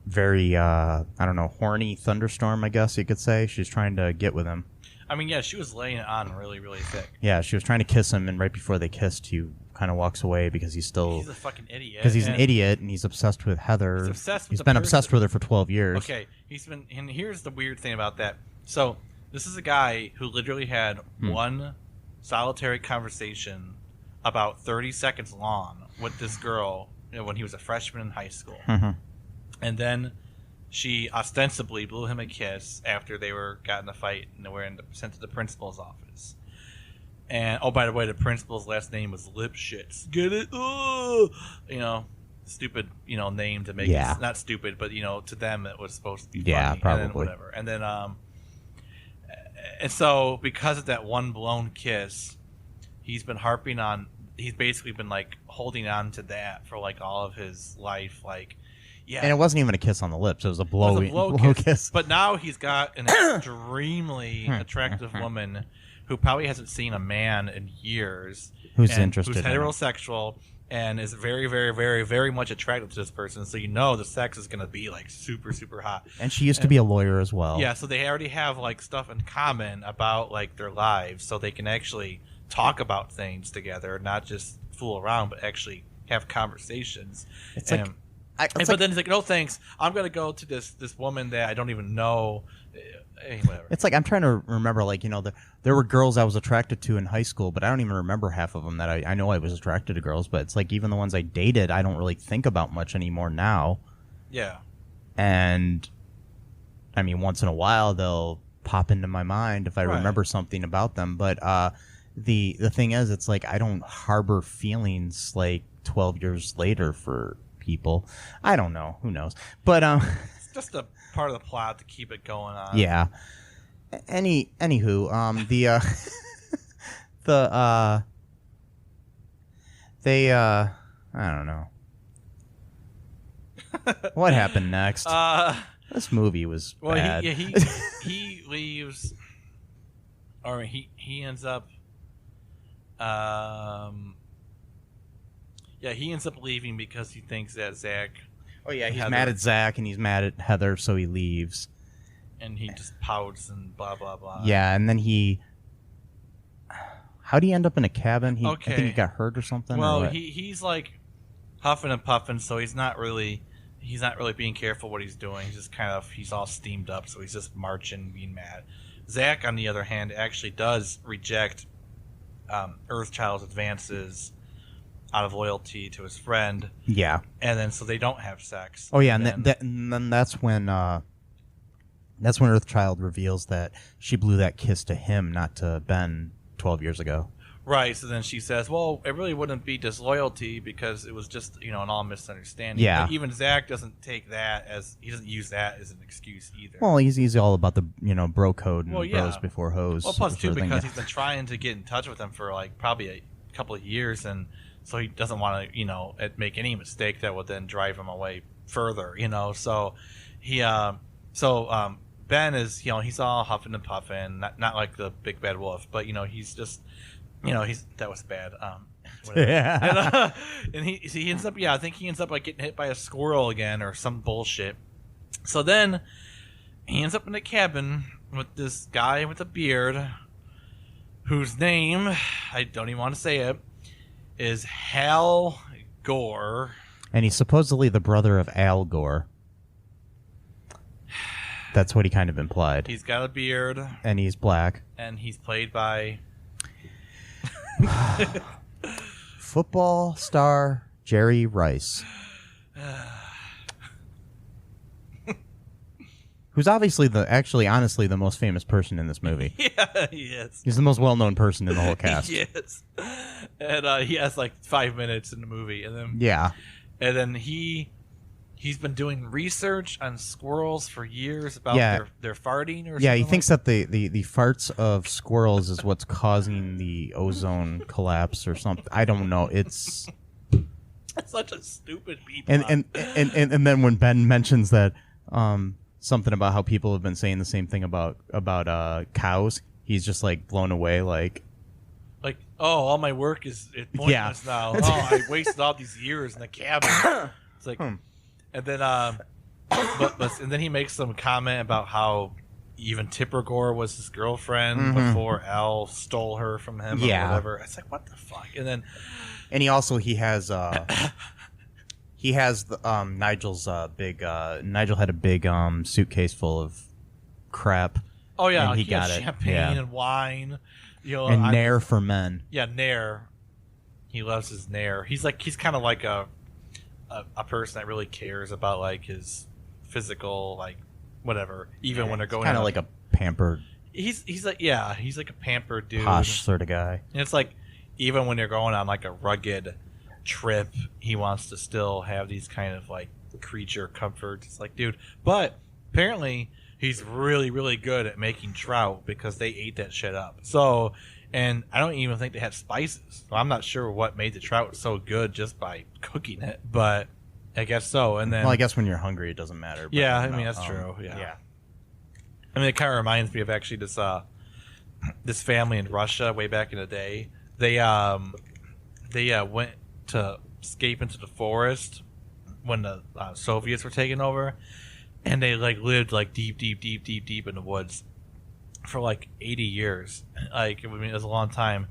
very horny thunderstorm, I guess you could say. She's trying to get with him. I mean, yeah, she was laying it on really, really thick. Yeah, she was trying to kiss him, and right before they kissed, he kind of walks away because he's a fucking idiot. Because he's an idiot, and he's obsessed with Heather. He's been obsessed with her for 12 years. Okay, and here's the weird thing about that. So, this is a guy who literally had one solitary conversation about 30 seconds long with this girl when he was a freshman in high school. And then she ostensibly blew him a kiss after they got in a fight and they were sent to the principal's office. And by the way, the principal's last name was Lipschitz. Get it? Stupid, name to make it not stupid, but to them it was supposed to be funny. Yeah, probably. And then whatever. And then and so because of that one blown kiss, he's basically been like holding on to that for like all of his life, like. Yeah. And it wasn't even a kiss on the lips. It was a blow kiss. But now he's got an extremely attractive woman who probably hasn't seen a man in years. Who's interested who's heterosexual and is very, very, very, very much attracted to this person. So the sex is going to be like super, super hot. And she used to be a lawyer as well. Yeah, so they already have like stuff in common about like their lives, so they can actually talk about things together, not just fool around, but actually have conversations. It's like... But then he's like, no thanks, I'm going to go to this woman that I don't even know. Whatever. It's like I'm trying to remember, like, there were girls I was attracted to in high school, but I don't even remember half of them that I know I was attracted to girls, but it's like even the ones I dated, I don't really think about much anymore now. Yeah. And, I mean, once in a while they'll pop into my mind if I remember something about them, but the thing is, it's like I don't harbor feelings like 12 years later for people. I don't know. Who knows? But it's just a part of the plot to keep it going on. Yeah. Anywho, I don't know. What happened next? This movie was bad. He leaves, or he ends up. He ends up leaving because he thinks that Zach. Oh yeah, he's mad at Zach and he's mad at Heather, so he leaves. And he just pouts and blah blah blah. Yeah, and then how'd he end up in a cabin? I think he got hurt or something. Well, or he's like huffing and puffing, so he's not really being careful what he's doing. He's just he's all steamed up, so he's just marching, being mad. Zach, on the other hand, actually does reject Earthchild's advances out of loyalty to his friend. Yeah. And then so they don't have sex. Oh yeah, and then that's when Earthchild reveals that she blew that kiss to him, not to Ben 12 years ago. Right, so then she says, well, it really wouldn't be disloyalty because it was just, an all misunderstanding. Yeah. But even Zach doesn't take that he doesn't use that as an excuse either. Well, he's all about the, bro code and bros before hoes. Well, plus too, because he's been trying to get in touch with them for like probably a couple of years, and so he doesn't want to, make any mistake that would then drive him away further, So Ben is, he's all huffing and puffing, not like the big bad wolf, but he's just, that was bad. Yeah. And he ends up, I think he ends up like getting hit by a squirrel again or some bullshit. So then he ends up in a cabin with this guy with a beard, whose name I don't even want to say it. Is Hal Gore. And he's supposedly the brother of Al Gore. That's what he kind of implied. He's got a beard. And he's black. And he's played by... football star Jerry Rice. who's obviously honestly the most famous person in this movie. Yeah, he is. He's the most well-known person in the whole cast. Yes. And he has like 5 minutes in the movie, and then he's been doing research on squirrels for years about their farting or something. Yeah, he thinks that the farts of squirrels is what's causing the ozone collapse or something. I don't know. It's such a stupid beat. And then when Ben mentions that something about how people have been saying the same thing about cows, he's just like blown away, like all my work is pointless now. Oh, I wasted all these years in the cabin. It's like, and then and then he makes some comment about how even Tipper Gore was his girlfriend before Al stole her from him or whatever. It's like, what the fuck? And he has Nigel's big. Nigel had a big suitcase full of crap. Oh yeah, and he got it. Champagne and wine. And Nair for men. Yeah, Nair. He loves his Nair. He's kind of like a person that really cares about like his physical, like whatever. Even when they're going, kind of like a pampered. He's like a pampered dude, posh sort of guy. And it's like even when they're going on like a rugged trip, he wants to still have these kind of like creature comforts. It's like, dude, but apparently he's really, really good at making trout because they ate that shit up. So, and I don't even think they had spices. So I'm not sure what made the trout so good just by cooking it, but I guess so. And then, well, I guess when you're hungry, it doesn't matter. Yeah, I mean that's true. Yeah. I mean, it kind of reminds me of actually this family in Russia way back in the day. They went to escape into the forest when the Soviets were taking over, and they like lived like deep in the woods for like 80 years. Like, I mean, it was a long time,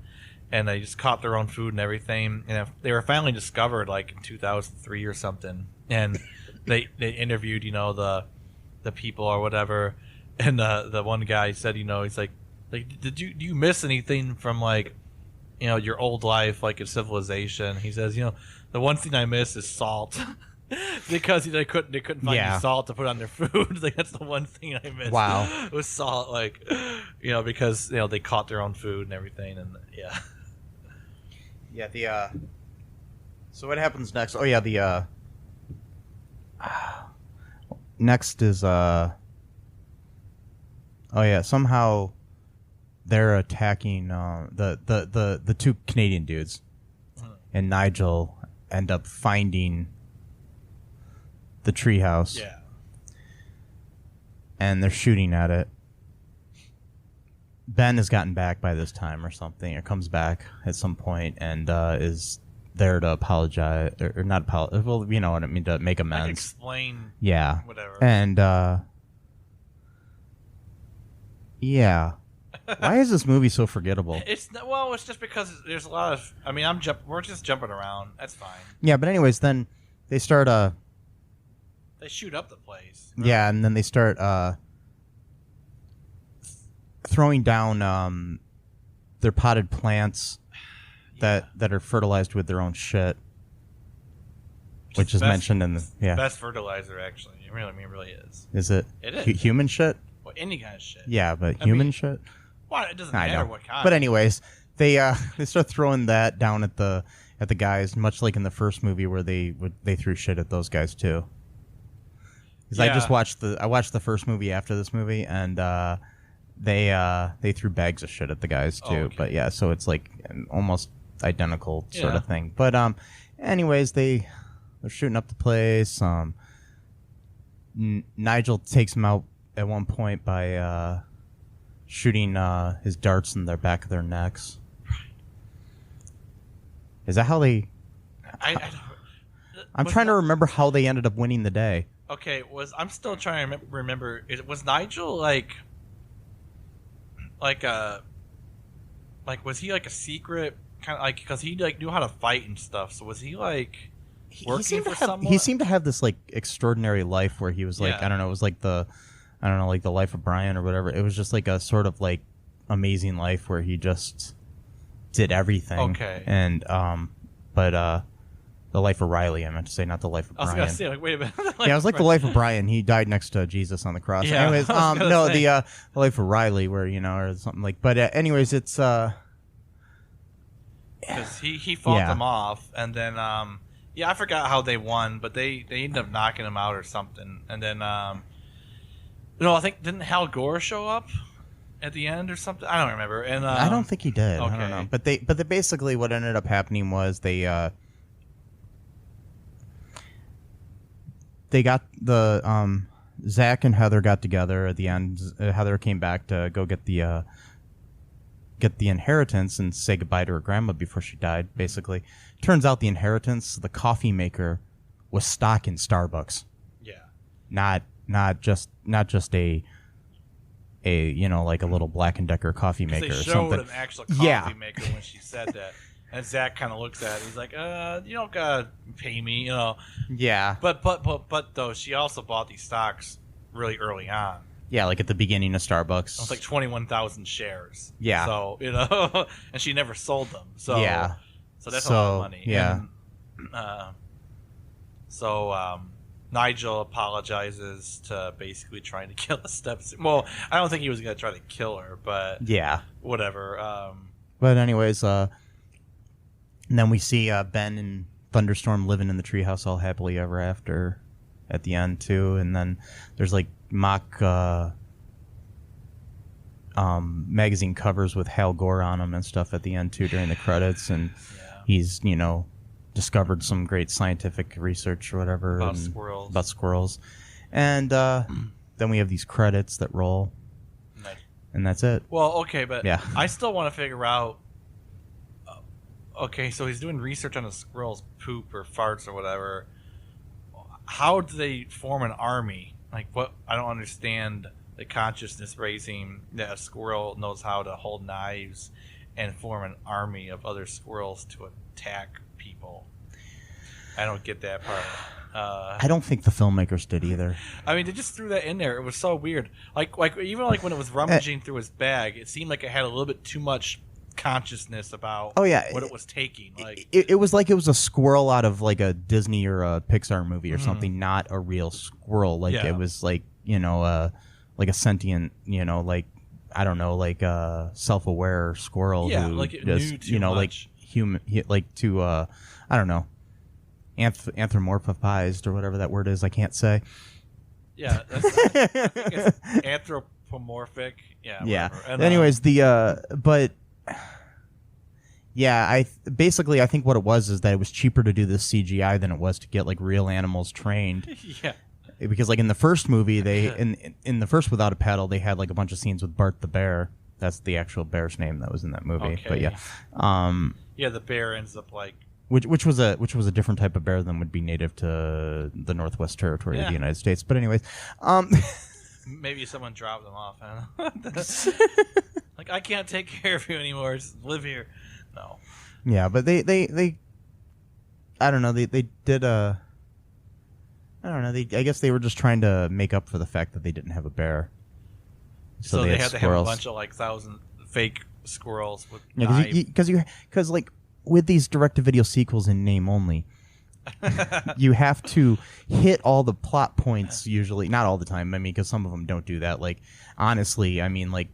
and they just caught their own food and everything. And they were finally discovered like in 2003 or something, and they interviewed the people or whatever, and the one guy said, he's like do you miss anything from like your old life, like in civilization? He says, the one thing I miss is salt. Because they couldn't find any salt to put on their food. Like, that's the one thing I miss. Wow. It was salt, like, because they caught their own food and everything, and so what happens next? Oh yeah, next is somehow they're attacking the two Canadian dudes, and Nigel end up finding the treehouse. Yeah. And they're shooting at it. Ben has gotten back by this time or something, or comes back at some point and is there to apologize, or not apologize. Well, you know what I mean, to make amends. Like explain. Yeah. Whatever. And why is this movie so forgettable? It's just because there's a lot of. I mean, we're just jumping around. That's fine. Yeah, but anyways, then they start They shoot up the place. Right? Yeah, and then they start throwing down their potted plants that are fertilized with their own shit, which is mentioned in the best fertilizer. Actually, it really is. Is it? It is human shit. Well, any kind of shit. Yeah, but human shit. Well, it doesn't matter what kind. But anyways, they start throwing that down at the guys, much like in the first movie where they threw shit at those guys too. Because I watched the first movie after this movie, and they threw bags of shit at the guys too. Okay. But yeah, so it's like an almost identical sort of thing. But anyways, they're shooting up the place. Nigel takes them out at one point by shooting his darts in the back of their necks. Is that how they? I'm trying to remember how they ended up winning the day. Okay, I'm still trying to remember. Was Nigel like was he like a secret kind of like, because he like knew how to fight and stuff? So was he like working for someone? He seemed to have this like extraordinary life where he was like, I don't know, it was like like the life of Brian or whatever. It was just like a sort of like amazing life where he just did everything. Okay. And The Life of Riley, I meant to say, not The Life of Brian. I was going to say, like, wait a minute. Yeah, it was like The Life of Brian. He died next to Jesus on the cross. Yeah, Anyways, no, the Life of Riley, where, or something like, but anyways, it's, because he fought them off, and then, I forgot how they won, but they ended up knocking him out or something, and then, I think, didn't Hal Gore show up at the end or something? I don't remember. And I don't think he did. Okay. I don't know. But they basically, what ended up happening was they got the Zach and Heather got together at the end. Heather came back to go get the inheritance and say goodbye to her grandma before she died. Basically, turns out the inheritance, the coffee maker, was stock in Starbucks. Yeah. Not just a like a little Black and Decker coffee maker or something. They showed an actual coffee maker when she said that. And Zach kind of looks at it. He's like, you don't gotta pay me, Yeah. But though, she also bought these stocks really early on. Yeah, like at the beginning of Starbucks. It was like 21,000 shares. Yeah. So, and she never sold them. So, yeah. So that's a lot of money. Yeah. And, Nigel apologizes to basically trying to kill the stepsister. Well, I don't think he was going to try to kill her, but yeah, whatever. But anyways, and then we see Ben and Thunderstorm living in the treehouse all happily ever after at the end too, and then there's like mock magazine covers with Hal Gore on them and stuff at the end too during the credits, and he's discovered some great scientific research or whatever about squirrels, and then we have these credits that roll, and that's it. Well, okay, but yeah. I still want to figure out. Okay, so he's doing research on the squirrels' poop or farts or whatever. How do they form an army? Like, what? I don't understand the consciousness raising that a squirrel knows how to hold knives and form an army of other squirrels to attack people. I don't get that part. I don't think the filmmakers did either. I mean, they just threw that in there. It was so weird. Like even like when it was rummaging through his bag, it seemed like it had a little bit too much consciousness about what it was taking. Like it was like it was a squirrel out of like a Disney or a Pixar movie or something, not a real squirrel. Like it was like like a sentient, like I don't know, like a self-aware squirrel. Yeah, who like it just, knew too much. like human, like to I don't know, anthropomorphized or whatever that word is. I can't say. Yeah, I think it's anthropomorphic. Yeah. Yeah. And, anyways, but. Yeah, I think what it was is that it was cheaper to do this CGI than it was to get like real animals trained. Yeah. Because like in the first movie, they in the first Without a Paddle, they had like a bunch of scenes with Bart the bear. That's the actual bear's name that was in that movie. Okay. But yeah, the bear ends up like which was a different type of bear than would be native to the Northwest Territory of the United States. But anyways, maybe someone dropped them off. I don't know. Like, I can't take care of you anymore. Just live here. No. Yeah, but they I don't know. They did I don't know. I guess they were just trying to make up for the fact that they didn't have a bear. So they had to have a bunch of like 1,000 fake squirrels with because like with these direct-to-video sequels in name only, you have to hit all the plot points usually. Not all the time. I mean, because some of them don't do that. Like honestly, I mean, like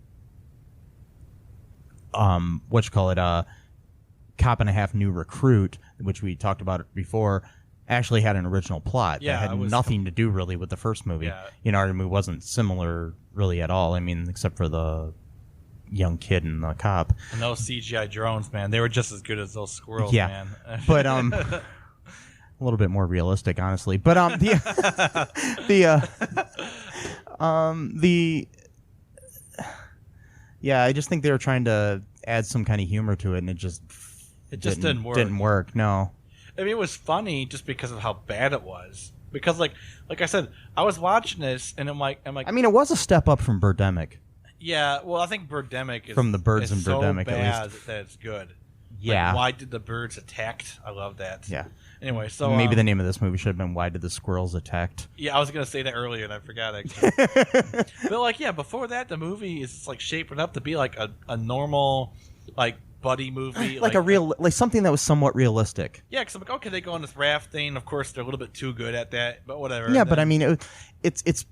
Cop and a Half New Recruit, which we talked about before, actually had an original plot that had nothing to do really with the first movie. Yeah. Our movie wasn't similar really at all. I mean, except for the young kid and the cop. And those CGI drones, man, they were just as good as those squirrels, man. But a little bit more realistic, honestly. But yeah, I just think they were trying to add some kind of humor to it, and it just didn't work. Didn't work. No. I mean, it was funny just because of how bad it was. Because, like I said, I was watching this, and I'm like. I mean, it was a step up from Birdemic. Yeah, well, I think Birdemic is from the birds in Birdemic, so bad at least. that it's good. Yeah. Like, why did the birds attack? I love that. Yeah. Anyway, so maybe the name of this movie should have been "Why Did the Squirrels Attack?" Yeah, I was gonna say that earlier, and I forgot actually. But before that, the movie is like shaping up to be like a normal, like buddy movie, like a real, like something that was somewhat realistic. Yeah, because I'm like, okay, they go on this raft thing. Of course, they're a little bit too good at that, but whatever. Yeah, but I mean, it's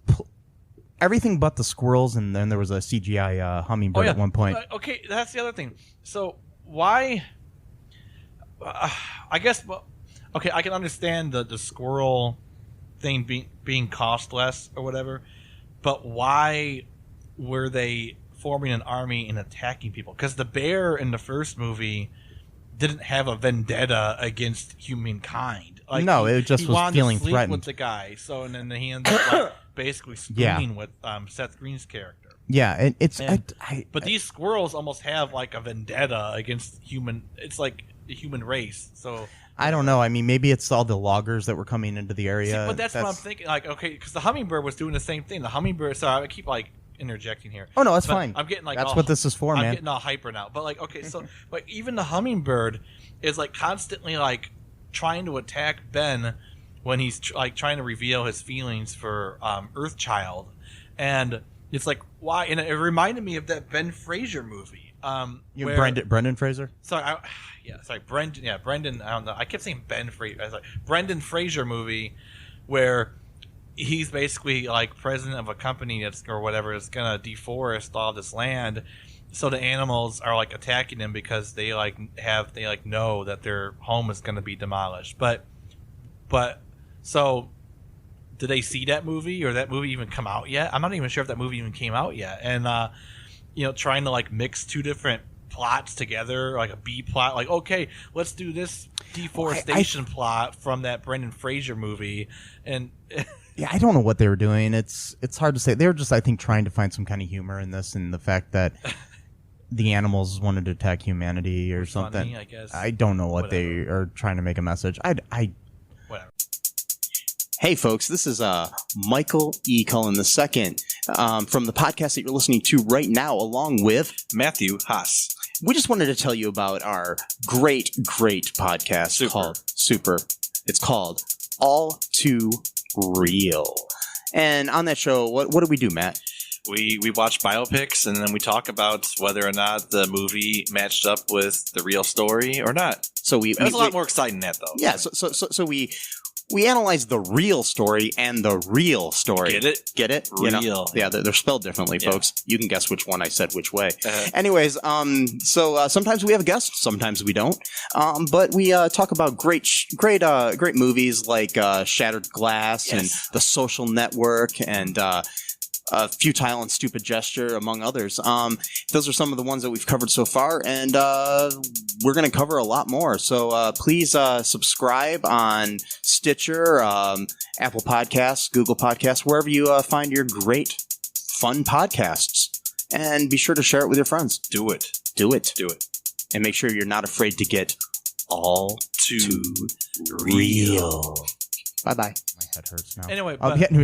everything but the squirrels, and then there was a CGI hummingbird at one point. Okay, that's the other thing. So why? I guess. Well, okay, I can understand the squirrel thing being cost less or whatever, but why were they forming an army and attacking people? Because the bear in the first movie didn't have a vendetta against humankind. Like, no, it just was feeling to sleep threatened with the guy. So and then he ended up like, basically spooning with Seth Green's character. Yeah, it's. But these squirrels almost have like a vendetta against human. It's like the human race. So I don't know. I mean, maybe it's all the loggers that were coming into the area. See, but that's what I'm thinking. Like, okay, because the hummingbird was doing the same thing. The hummingbird. Sorry, I keep like interjecting here. Oh no, that's fine. I'm getting like that's what this is for, man. I'm getting all hyper now. But like, okay, so like even the hummingbird is like constantly like trying to attack Ben when he's like trying to reveal his feelings for Earthchild, and it's like why? And it reminded me of that Ben Fraser movie. Brendan Fraser? Sorry, Brendan. Yeah, Brendan. I don't know. I kept saying Ben Fraser. I was like Brendan Fraser movie, where he's basically like president of a company that's or whatever is gonna deforest all this land, so the animals are like attacking him because they know that their home is gonna be demolished. But so did they see that movie or that movie even come out yet? I'm not even sure if that movie even came out yet. And trying to like mix two different plots together, like a B plot, like okay, let's do this deforestation plot from that Brendan Fraser movie, and yeah, I don't know what they were doing. It's hard to say. They were just, I think, trying to find some kind of humor in this, and the fact that the animals wanted to attack humanity or something. Funny, I guess. I don't know what they are trying to make a message. Whatever. Hey, folks, this is Michael E. Cullen II from the podcast that you're listening to right now, along with Matthew Haas. We just wanted to tell you about our great podcast called Super. It's called All Too Real. And on that show, what do we do, Matt? We watch biopics, and then we talk about whether or not the movie matched up with the real story or not. So it was a lot more exciting than that, though. Yeah, so we analyze the real story and the real story. Get it? Get it? Real. Yeah, they're spelled differently, folks. You can guess which one I said which way. Anyways, so sometimes we have a guest, sometimes we don't. But we talk about great movies like Shattered Glass and The Social Network and Futile and Stupid Gesture, among others. Those are some of the ones that we've covered so far, and we're going to cover a lot more. So please subscribe on Stitcher, Apple Podcasts, Google Podcasts, wherever you find your great, fun podcasts. And be sure to share it with your friends. Do it. And make sure you're not afraid to get all too real. Bye-bye. My head hurts now. Anyway,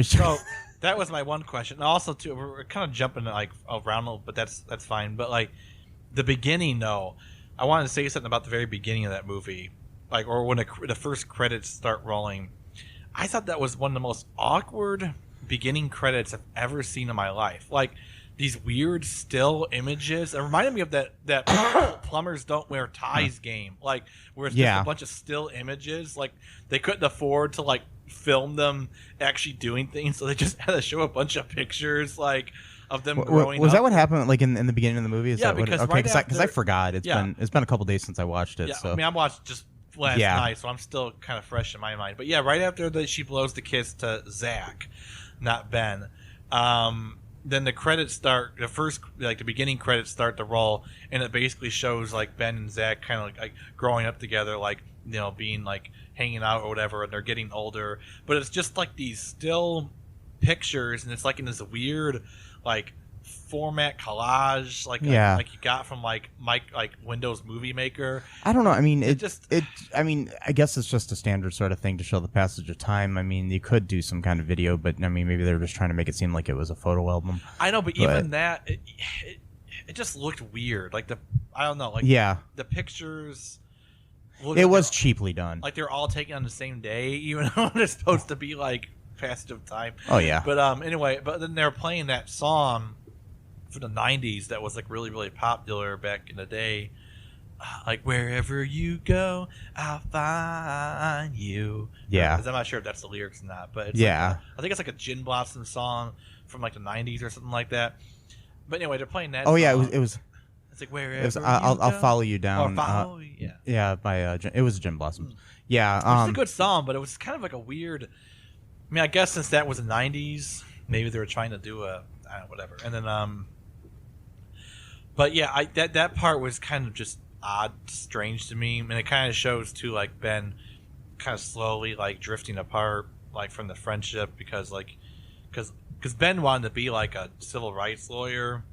so that was my one question. And also, too, we're kind of jumping like around a little, but that's fine. But like the beginning, though, I wanted to say something about the very beginning of that movie, like or when the first credits start rolling. I thought that was one of the most awkward beginning credits I've ever seen in my life. Like these weird still images. It reminded me of that plumbers don't wear ties game, like where it's just a bunch of still images. Like they couldn't afford to like film them actually doing things, so they just had to show a bunch of pictures like of them growing up. Was that what happened like in the beginning of the movie? Because I forgot. It's been a couple days since I watched it. Yeah, so. I mean, I watched just last night, so I'm still kind of fresh in my mind. But yeah, right after she blows the kiss to Zach, not Ben. Then the credits start. The beginning credits start to roll, and it basically shows like Ben and Zach kind of like growing up together, like being like hanging out or whatever, and they're getting older. But it's just like these still pictures, and it's like in this weird like format collage, like you got from like Windows Movie Maker. I don't know. I mean, I guess it's just a standard sort of thing to show the passage of time. I mean, you could do some kind of video, but I mean, maybe they were just trying to make it seem like it was a photo album. I know, but even that, it just looked weird. Like the pictures. It was cheaply done. Like they're all taken on the same day, even though they're supposed to be like passage of time. Oh yeah. But anyway, but then they're playing that song from the 90s that was like really, really popular back in the day. like wherever you go, I'll find you. Yeah. I'm not sure if that's the lyrics or not, but it's Yeah. I think it's like a Gin Blossom song from like the 90s or something like that. But anyway, they're playing that. Oh song. yeah, it was. It's like wherever It was, you I'll go. follow you down. Or follow you, yeah. Yeah, by it was Gin Blossoms. Yeah, It's a good song, but it was kind of like a weird. I mean, I guess since that was the 90s, maybe they were trying to do I don't know, whatever. And then but yeah, that part was kind of just odd, strange to me, and it kind of shows too, like Ben kind of slowly like drifting apart, like from the friendship because Ben wanted to be like a civil rights lawyer,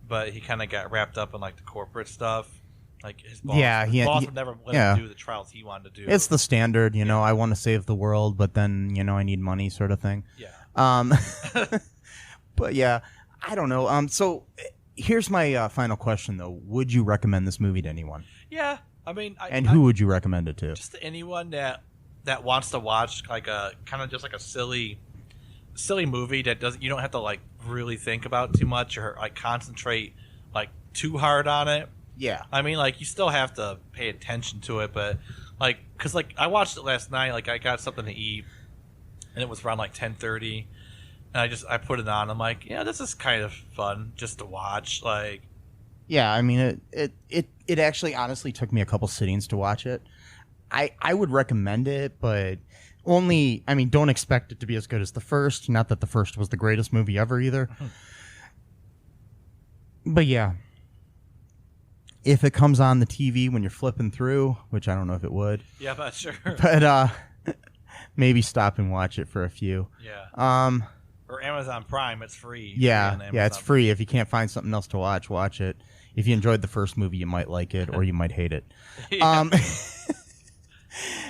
but he kind of got wrapped up in like the corporate stuff. Like his boss, boss would never let him do the trials he wanted to do. It's the standard, you know. I want to save the world, but then I need money, sort of thing. Yeah. But yeah, I don't know. So here's my final question, though. Would you recommend this movie to anyone? Yeah, I mean, who would you recommend it to? Just to anyone that wants to watch like a kind of just like a silly movie that you don't have to like really think about too much or like concentrate like too hard on it. Yeah. I mean, like you still have to pay attention to it, but like because like I watched it last night. Like I got something to eat, and it was around like 10:30. And I put it on. I'm like, yeah, this is kind of fun just to watch. Like, yeah, I mean, it actually honestly took me a couple sittings to watch it. I would recommend it, but only, I mean, don't expect it to be as good as the first. Not that the first was the greatest movie ever either. But yeah, if it comes on the TV when you're flipping through, which I don't know if it would. Yeah, but sure. But maybe stop and watch it for a few. Yeah. Or Amazon Prime, it's free. Yeah, it's free. If you can't find something else to watch it. If you enjoyed the first movie, you might like it, or you might hate it. Yeah.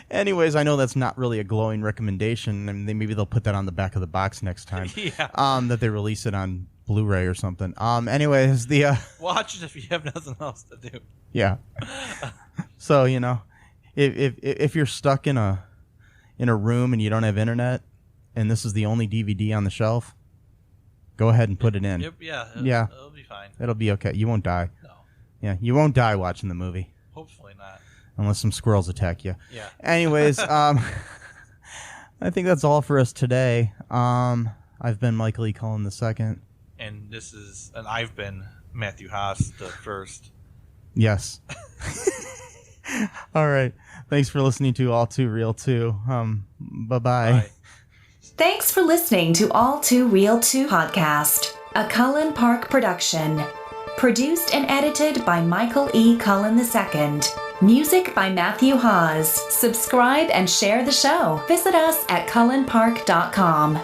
Anyways, I know that's not really a glowing recommendation, and maybe they'll put that on the back of the box next time. Yeah. That they release it on Blu-ray or something. Anyways, watch it if you have nothing else to do. Yeah. So if you're stuck in a room and you don't have internet, and this is the only DVD on the shelf, go ahead and put it in. Yep, yeah. It'll be fine. It'll be okay. You won't die. No. Yeah, you won't die watching the movie. Hopefully not. Unless some squirrels attack you. Yeah. Anyways, I think that's all for us today. I've been Michael E. Cullen II. And I've been Matthew Haas the first. Yes. All right. Thanks for listening to All Too Real 2. Bye-bye. Bye. Thanks for listening to All Too Real 2 podcast, a Cullen Park production. Produced and edited by Michael E. Cullen II. Music by Matthew Haas. Subscribe and share the show. Visit us at cullenpark.com.